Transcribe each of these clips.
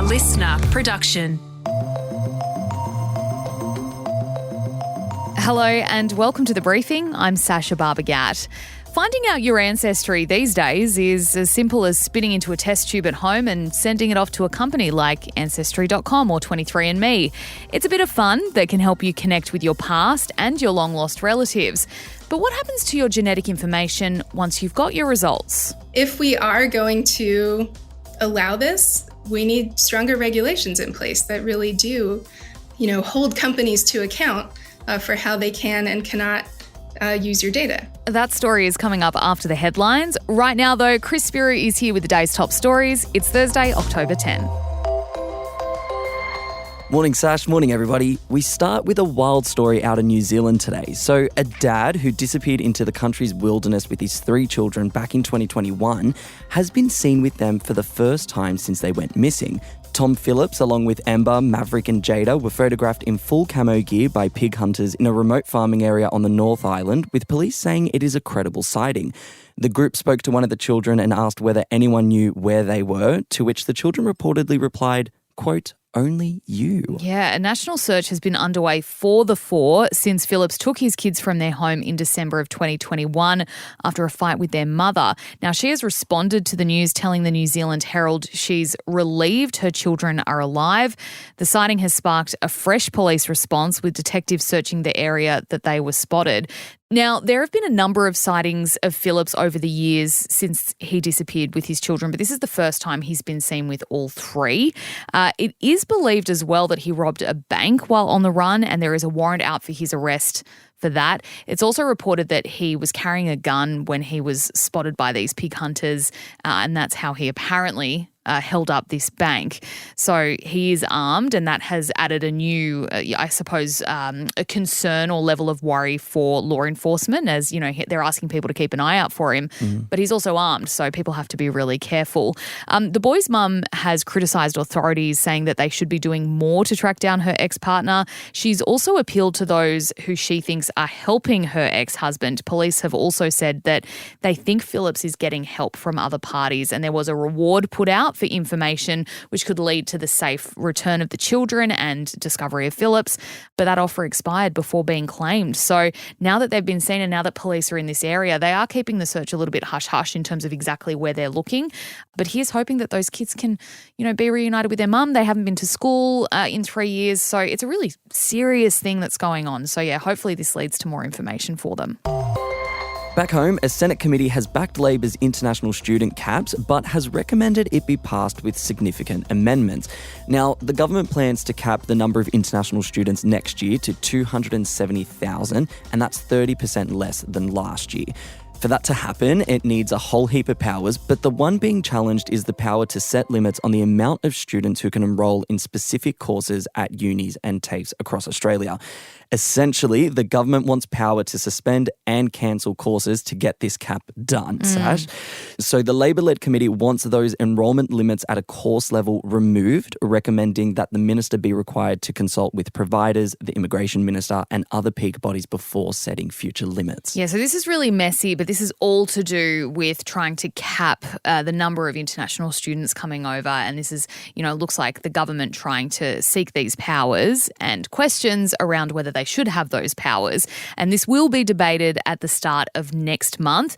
listener production. Hello and welcome to The Briefing. I'm Sasha Barbagat. Finding out your ancestry these days is as simple as spitting into a test tube at home and sending it off to a company like Ancestry.com or 23andMe. It's a bit of fun that can help you connect with your past and your long-lost relatives. But what happens to your genetic information once you've got your results? If we are going to allow this, we need stronger regulations in place that really do, hold companies to account for how they can and cannot use your data. That story is coming up after the headlines. Right now, though, Chris Spyrou is here with the day's top stories. It's Thursday, October 10. Morning, Sash. Morning, everybody. We start with a wild story out of New Zealand today. So a dad who disappeared into the country's wilderness with his 3 children back in 2021 has been seen with them for the first time since they went missing. Tom Phillips, along with Amber, Maverick and Jada, were photographed in full camo gear by pig hunters in a remote farming area on the North Island, with police saying it is a credible sighting. The group spoke to one of the children and asked whether anyone knew where they were, to which the children reportedly replied, quote, "Only you." Yeah, a national search has been underway for the 4 since Phillips took his kids from their home in December of 2021 after a fight with their mother. Now, she has responded to the news, telling the New Zealand Herald she's relieved her children are alive. The sighting has sparked a fresh police response, with detectives searching the area that they were spotted. Now, there have been a number of sightings of Phillips over the years since he disappeared with his children, but this is the first time he's been seen with all 3. It is believed as well that he robbed a bank while on the run, and there is a warrant out for his arrest for that. It's also reported that he was carrying a gun when he was spotted by these pig hunters, and that's how he apparently held up this bank. So he is armed, and that has added a new, a concern or level of worry for law enforcement, as, they're asking people to keep an eye out for him. But he's also armed, so people have to be really careful. The boy's mum has criticised authorities, saying that they should be doing more to track down her ex-partner. She's also appealed to those who she thinks are helping her ex-husband. Police have also said that they think Phillips is getting help from other parties, and there was a reward put out for information which could lead to the safe return of the children and discovery of Phillips, but that offer expired before being claimed. So now that they've been seen and now that police are in this area, they are keeping the search a little bit hush-hush in terms of exactly where they're looking. But here's hoping that those kids can, be reunited with their mum. They haven't been to school in 3 years, so it's a really serious thing that's going on. So yeah, hopefully this leads to more information for them. Back home, a Senate committee has backed Labor's international student caps, but has recommended it be passed with significant amendments. Now, the government plans to cap the number of international students next year to 270,000, and that's 30% less than last year. For that to happen, it needs a whole heap of powers, but the one being challenged is the power to set limits on the amount of students who can enrol in specific courses at unis and TAFEs across Australia. Essentially, the government wants power to suspend and cancel courses to get this cap done, Sash. So the Labor-led committee wants those enrolment limits at a course level removed, recommending that the minister be required to consult with providers, the immigration minister and other peak bodies before setting future limits. Yeah, so this is really messy, but this is all to do with trying to cap the number of international students coming over. And this is, looks like the government trying to seek these powers and questions around whether they should have those powers. And this will be debated at the start of next month.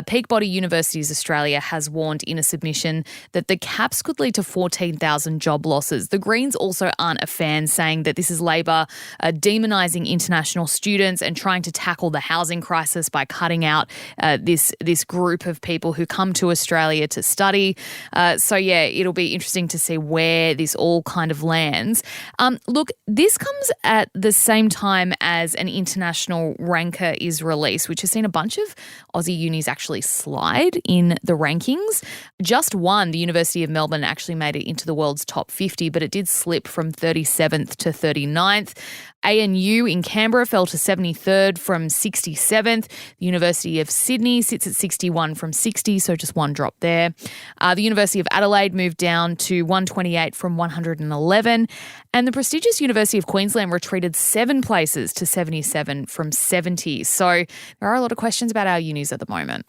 Peak Body Universities Australia has warned in a submission that the caps could lead to 14,000 job losses. The Greens also aren't a fan, saying that this is Labor demonising international students and trying to tackle the housing crisis by cutting out this group of people who come to Australia to study. It'll be interesting to see where this all kind of lands. Look, this comes at the same time as an international ranker is released, which has seen a bunch of Aussie unis actually slide in the rankings. Just one, the University of Melbourne, actually made it into the world's top 50, but it did slip from 37th to 39th. ANU in Canberra fell to 73rd from 67th. The University of Sydney sits at 61 from 60, so just one drop there. The University of Adelaide moved down to 128 from 111. And the prestigious University of Queensland retreated 7 places to 77 from 70. So there are a lot of questions about our unis at the moment.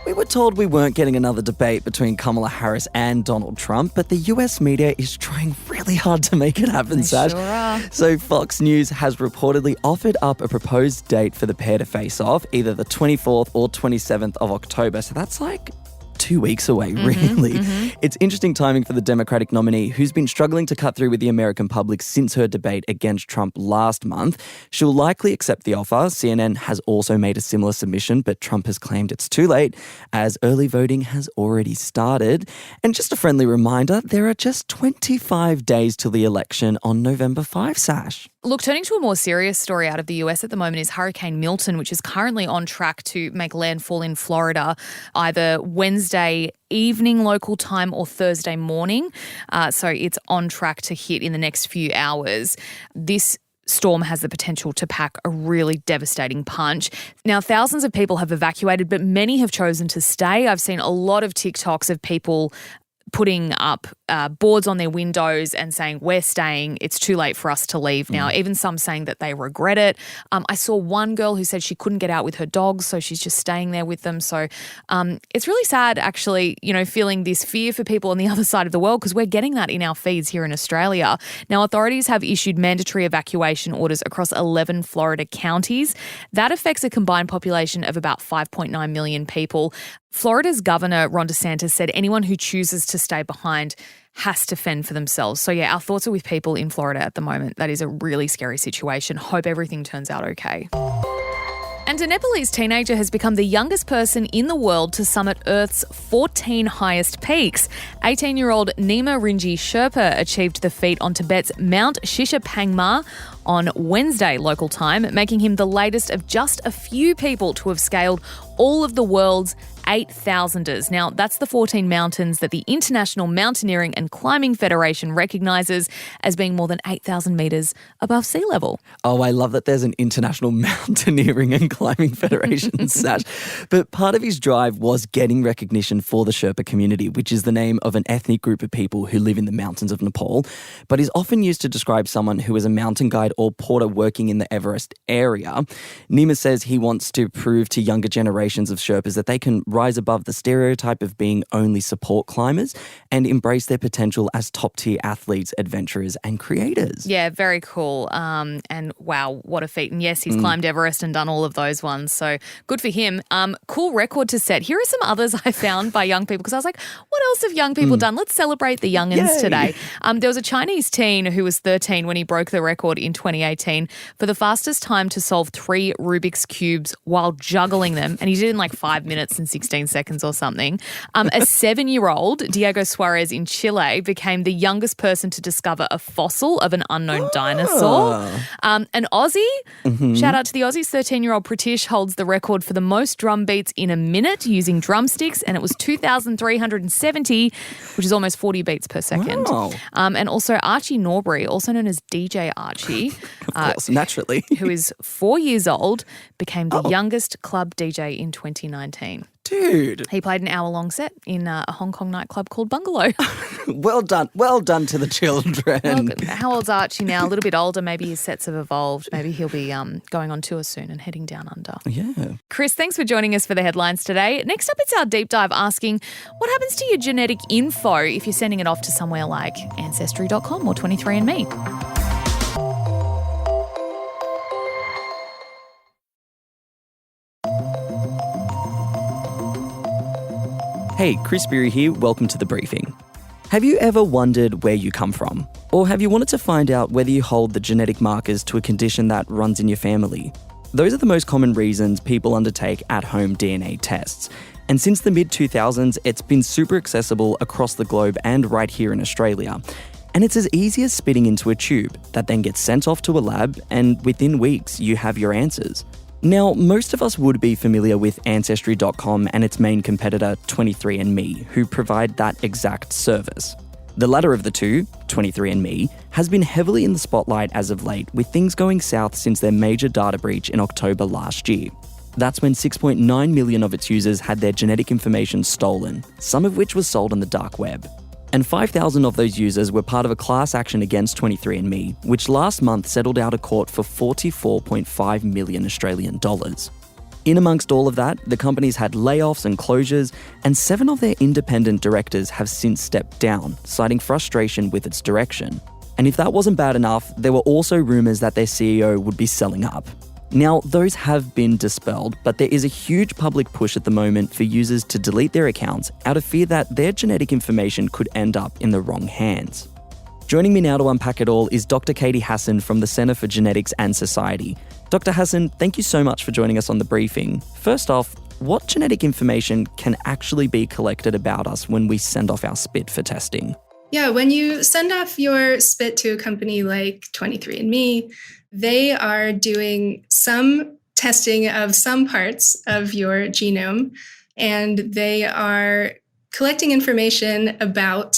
We were told we weren't getting another debate between Kamala Harris and Donald Trump, but the US media is trying really hard to make it happen, Sash. Sure are. So Fox News has reportedly offered up a proposed date for the pair to face off, either the 24th or 27th of October. So that's like 2 weeks away, really. It's interesting timing for the Democratic nominee, who's been struggling to cut through with the American public since her debate against Trump last month. She'll likely accept the offer. CNN has also made a similar submission, but Trump has claimed it's too late, as early voting has already started. And just a friendly reminder, there are just 25 days till the election on November 5, Sash. Look, turning to a more serious story out of the US at the moment is Hurricane Milton, which is currently on track to make landfall in Florida either Wednesday evening local time or Thursday morning. So it's on track to hit in the next few hours. This storm has the potential to pack a really devastating punch. Now, thousands of people have evacuated, but many have chosen to stay. I've seen a lot of TikToks of people putting up boards on their windows and saying, we're staying, it's too late for us to leave now. Even some saying that they regret it. I saw one girl who said she couldn't get out with her dogs, so she's just staying there with them. So it's really sad, actually, feeling this fear for people on the other side of the world, because we're getting that in our feeds here in Australia. Now, authorities have issued mandatory evacuation orders across 11 Florida counties. That affects a combined population of about 5.9 million people. Florida's Governor, Ron DeSantis, said anyone who chooses to stay behind has to fend for themselves. So, yeah, our thoughts are with people in Florida at the moment. That is a really scary situation. Hope everything turns out okay. And a Nepalese teenager has become the youngest person in the world to summit Earth's 14 highest peaks. 18-year-old Nima Rinji Sherpa achieved the feat on Tibet's Mount Shishapangma on Wednesday local time, making him the latest of just a few people to have scaled all of the world's 8,000ers. Now, that's the 14 mountains that the International Mountaineering and Climbing Federation recognises as being more than 8,000 metres above sea level. Oh, I love that there's an International Mountaineering and Climbing Federation, Sash. But part of his drive was getting recognition for the Sherpa community, which is the name of an ethnic group of people who live in the mountains of Nepal, but is often used to describe someone who is a mountain guide or porter working in the Everest area. Nima says he wants to prove to younger generations of Sherpas that they can rise above the stereotype of being only support climbers and embrace their potential as top-tier athletes, adventurers and creators. Yeah, very cool. And wow, what a feat. And yes, he's climbed Everest and done all of those ones. So good for him. Cool record to set. Here are some others I found by young people, because I was like, what else have young people done? Let's celebrate the youngins today. There was a Chinese teen who was 13 when he broke the record in 2018 for the fastest time to solve 3 Rubik's Cubes while juggling them. And he did it in like 5 minutes and 16 seconds or something. A 7-year-old, Diego Suarez in Chile, became the youngest person to discover a fossil of an unknown dinosaur. An Aussie, shout out to the Aussies, 13-year-old Pratish holds the record for the most drum beats in a minute using drumsticks, and it was 2,370, which is almost 40 beats per second. Wow. And also Archie Norbury, also known as DJ Archie, of course, naturally, who is 4 years old, became the youngest club DJ in 2019. Dude. He played an hour-long set in a Hong Kong nightclub called Bungalow. Well done to the children. Well, how old's Archie now? A little bit older. Maybe his sets have evolved. Maybe he'll be going on tour soon and heading down under. Yeah. Chris, thanks for joining us for the headlines today. Next up, it's our deep dive asking what happens to your genetic info if you're sending it off to somewhere like Ancestry.com or 23andMe. Hey, Chris Spyrou here. Welcome to The Briefing. Have you ever wondered where you come from? Or have you wanted to find out whether you hold the genetic markers to a condition that runs in your family? Those are the most common reasons people undertake at-home DNA tests. And since the mid-2000s, it's been super accessible across the globe and right here in Australia. And it's as easy as spitting into a tube that then gets sent off to a lab, and within weeks, you have your answers. Now, most of us would be familiar with Ancestry.com and its main competitor, 23andMe, who provide that exact service. The latter of the two, 23andMe, has been heavily in the spotlight as of late, with things going south since their major data breach in October last year. That's when 6.9 million of its users had their genetic information stolen, some of which was sold on the dark web. And 5,000 of those users were part of a class action against 23andMe, which last month settled out of court for $44.5 million Australian dollars. In amongst all of that, the company's had layoffs and closures, and 7 of their independent directors have since stepped down, citing frustration with its direction. And if that wasn't bad enough, there were also rumours that their CEO would be selling up. Now, those have been dispelled, but there is a huge public push at the moment for users to delete their accounts out of fear that their genetic information could end up in the wrong hands. Joining me now to unpack it all is Dr Katie Hasson from the Centre for Genetics and Society. Dr Hasson, thank you so much for joining us on the briefing. First off, what genetic information can actually be collected about us when we send off our spit for testing? Yeah, when you send off your spit to a company like 23andMe, they are doing some testing of some parts of your genome, and they are collecting information about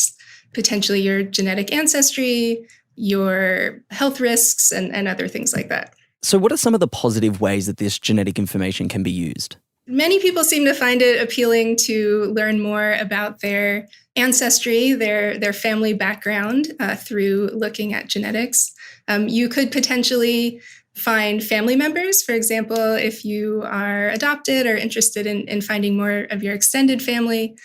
potentially your genetic ancestry, your health risks, and other things like that. So what are some of the positive ways that this genetic information can be used? Many people seem to find it appealing to learn more about their ancestry, their family background through looking at genetics. You could potentially find family members. For example, if you are adopted or interested in finding more of your extended family,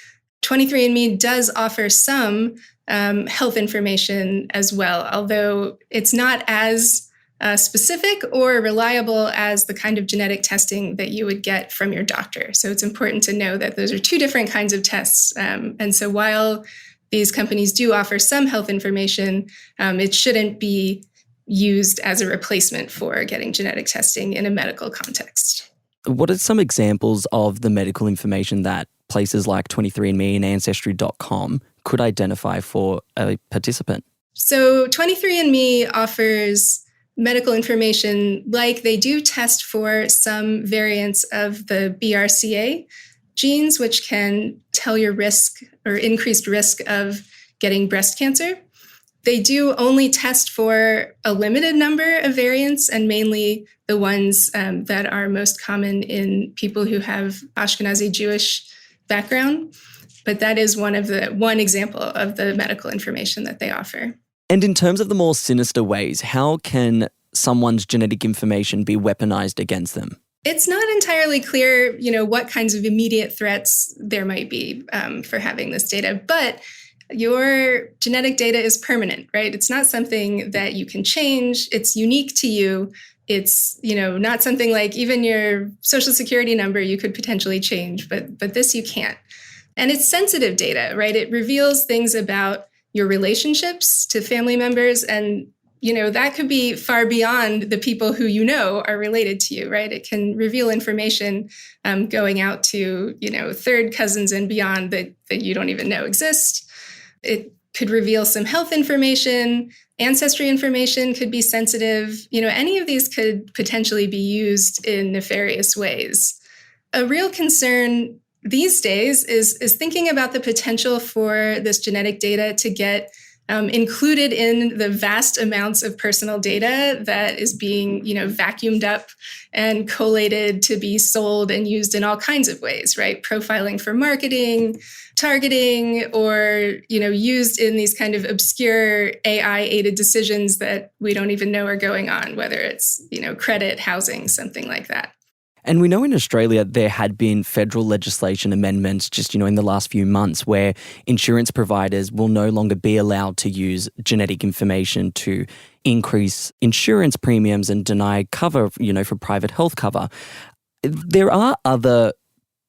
23andMe does offer some health information as well, although it's not as specific or reliable as the kind of genetic testing that you would get from your doctor. So it's important to know that those are two different kinds of tests. And so while these companies do offer some health information, it shouldn't be used as a replacement for getting genetic testing in a medical context. What are some examples of the medical information that places like 23andMe and Ancestry.com could identify for a participant? So 23andMe offers medical information like they do test for some variants of the BRCA genes, which can tell your risk or increased risk of getting breast cancer. They do only test for a limited number of variants, and mainly the ones that are most common in people who have Ashkenazi Jewish background. But that is one example of the medical information that they offer. And in terms of the more sinister ways, how can someone's genetic information be weaponized against them? It's not entirely clear, what kinds of immediate threats there might be for having this data, but your genetic data is permanent, right? It's not something that you can change. It's unique to you. It's, not something like even your social security number you could potentially change, but this you can't. And it's sensitive data, right? It reveals things about your relationships to family members, and that could be far beyond the people who are related to you, right? It can reveal information going out to, third cousins and beyond that you don't even know exist. It could reveal some health information. Ancestry information could be sensitive. Any of these could potentially be used in nefarious ways. A real concern these days is thinking about the potential for this genetic data to get included in the vast amounts of personal data that is being, vacuumed up and collated to be sold and used in all kinds of ways, right? Profiling for marketing, targeting, or, used in these kind of obscure AI-aided decisions that we don't even know are going on, whether it's, credit, housing, something like that. And we know in Australia there had been federal legislation amendments just, in the last few months where insurance providers will no longer be allowed to use genetic information to increase insurance premiums and deny cover, for private health cover. There are other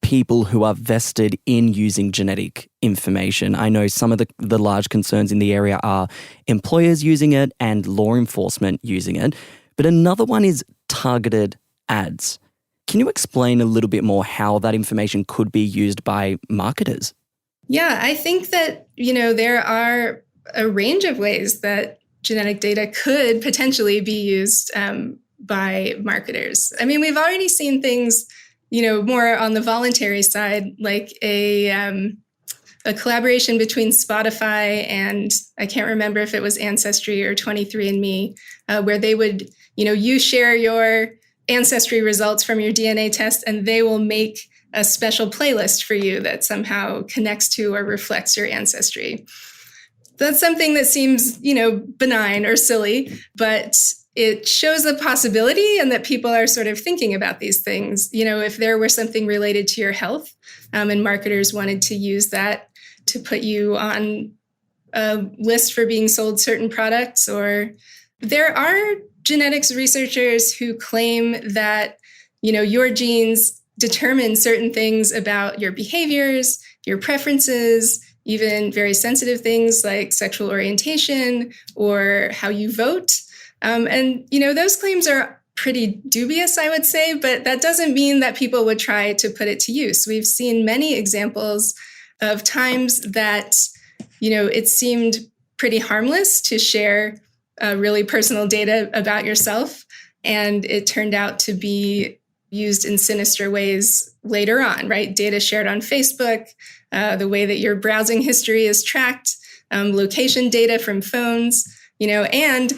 people who are vested in using genetic information. I know some of the large concerns in the area are employers using it and law enforcement using it. But another one is targeted ads. Can you explain a little bit more how that information could be used by marketers? Yeah, I think that, there are a range of ways that genetic data could potentially be used by marketers. I mean, we've already seen things, more on the voluntary side, like a collaboration between Spotify and I can't remember if it was Ancestry or 23andMe, where they would, you share your ancestry results from your DNA test, and they will make a special playlist for you that somehow connects to or reflects your ancestry. That's something that seems, benign or silly, but it shows the possibility and that people are sort of thinking about these things. If there were something related to your health, and marketers wanted to use that to put you on a list for being sold certain products, or there are genetics researchers who claim that, your genes determine certain things about your behaviors, your preferences, even very sensitive things like sexual orientation or how you vote. And those claims are pretty dubious, I would say, but that doesn't mean that people would try to put it to use. We've seen many examples of times that, it seemed pretty harmless to share really personal data about yourself, and it turned out to be used in sinister ways later on, right? Data shared on Facebook, the way that your browsing history is tracked, location data from phones, and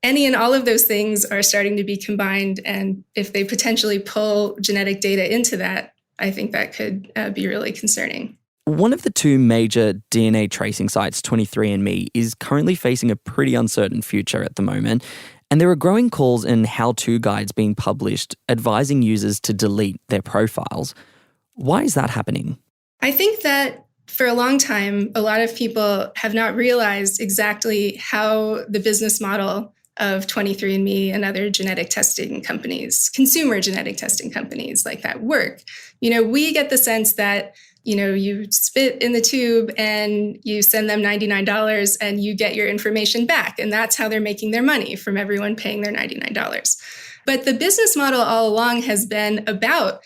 any and all of those things are starting to be combined. And if they potentially pull genetic data into that, I think that could be really concerning. One of the two major DNA tracing sites, 23andMe, is currently facing a pretty uncertain future at the moment. And there are growing calls and how-to guides being published advising users to delete their profiles. Why is that happening? I think that for a long time, a lot of people have not realized exactly how the business model of 23andMe and other genetic testing companies, consumer genetic testing companies like that work. We get the sense that, you spit in the tube and you send them $99 and you get your information back. And that's how they're making their money, from everyone paying their $99. But the business model all along has been about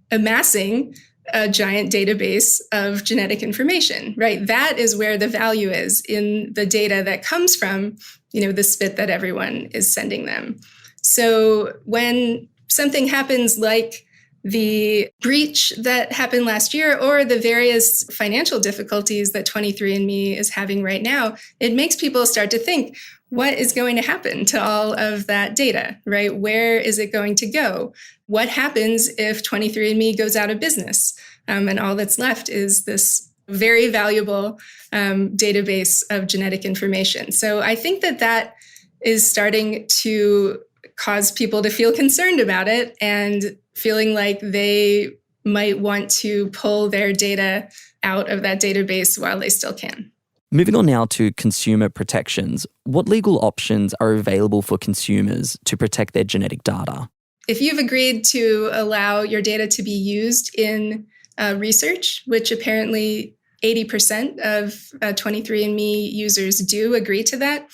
amassing a giant database of genetic information, right? That is where the value is, in the data that comes from, the spit that everyone is sending them. So when something happens like the breach that happened last year, or the various financial difficulties that 23andMe is having right now, it makes people start to think, what is going to happen to all of that data, right? Where is it going to go? What happens if 23andMe goes out of business? And all that's left is this very valuable database of genetic information. So I think that is starting to cause people to feel concerned about it and feeling like they might want to pull their data out of that database while they still can. Moving on now to consumer protections. What legal options are available for consumers to protect their genetic data? If you've agreed to allow your data to be used in research, which apparently 80% of 23andMe users do agree to that,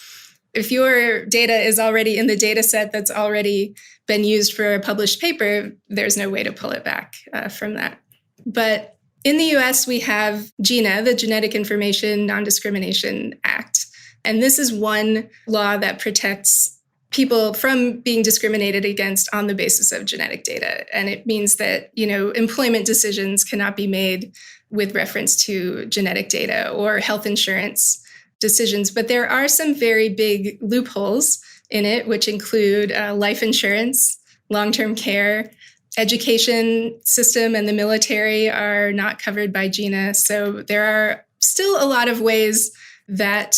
if your data is already in the data set that's already been used for a published paper, there's no way to pull it back from that. But in the US, we have GINA, the Genetic Information Non-Discrimination Act. And this is one law that protects people from being discriminated against on the basis of genetic data. And it means that, employment decisions cannot be made with reference to genetic data, or health insurance decisions. But there are some very big loopholes in it, which include life insurance, long-term care, education system, and the military are not covered by GINA. So there are still a lot of ways that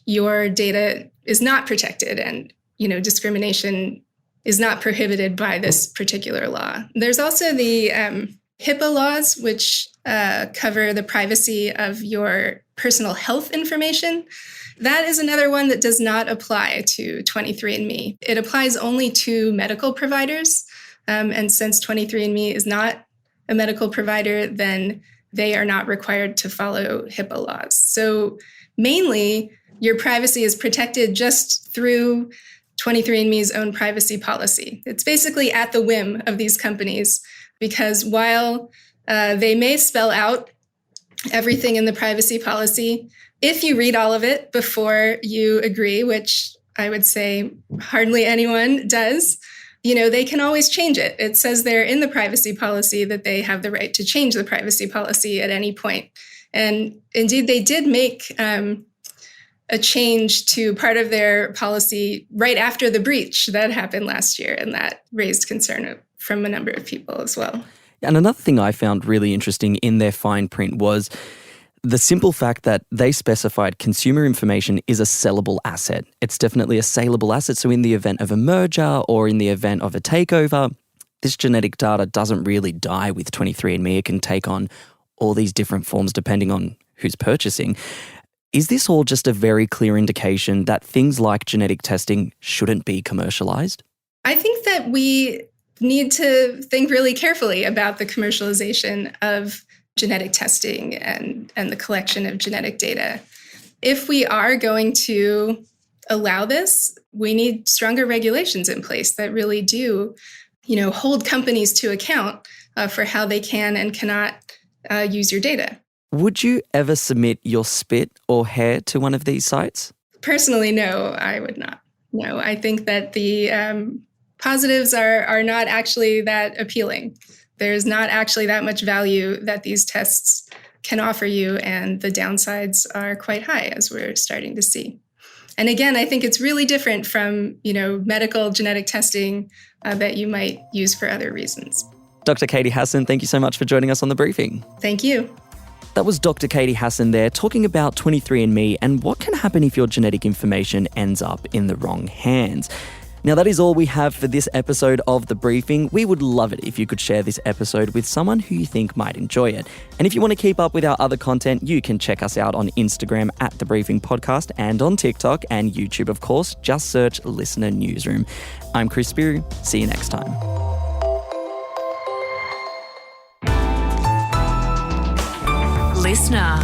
your data is not protected, and discrimination is not prohibited by this particular law. There's also the HIPAA laws, which cover the privacy of your personal health information. That is another one that does not apply to 23andMe. It applies only to medical providers. And since 23andMe is not a medical provider, then they are not required to follow HIPAA laws. So mainly, your privacy is protected just through 23andMe's own privacy policy. It's basically at the whim of these companies, because while they may spell out everything in the privacy policy, if you read all of it before you agree, which I would say hardly anyone does, they can always change it. It says there in the privacy policy that they have the right to change the privacy policy at any point. And indeed, they did make a change to part of their policy right after the breach that happened last year, and that raised concern from a number of people as well. And another thing I found really interesting in their fine print was the simple fact that they specified consumer information is a sellable asset. It's definitely a saleable asset. So in the event of a merger or in the event of a takeover, this genetic data doesn't really die with 23andMe. It can take on all these different forms depending on who's purchasing. Is this all just a very clear indication that things like genetic testing shouldn't be commercialized? I think that we need to think really carefully about the commercialization of genetic testing and the collection of genetic data. If we are going to allow this, we need stronger regulations in place that really do, hold companies to account for how they can and cannot use your data. Would you ever submit your spit or hair to one of these sites? Personally, no, I would not. No, I think that the positives are not actually that appealing. There's not actually that much value that these tests can offer you, and the downsides are quite high, as we're starting to see. And again, I think it's really different from, medical genetic testing that you might use for other reasons. Dr. Katie Hasson, thank you so much for joining us on The Briefing. Thank you. That was Dr. Katie Hasson there talking about 23andMe and what can happen if your genetic information ends up in the wrong hands. Now, that is all we have for this episode of The Briefing. We would love it if you could share this episode with someone who you think might enjoy it. And if you want to keep up with our other content, you can check us out on Instagram at The Briefing Podcast and on TikTok and YouTube, of course. Just search Listener Newsroom. I'm Chris Spyrou. See you next time. Listener.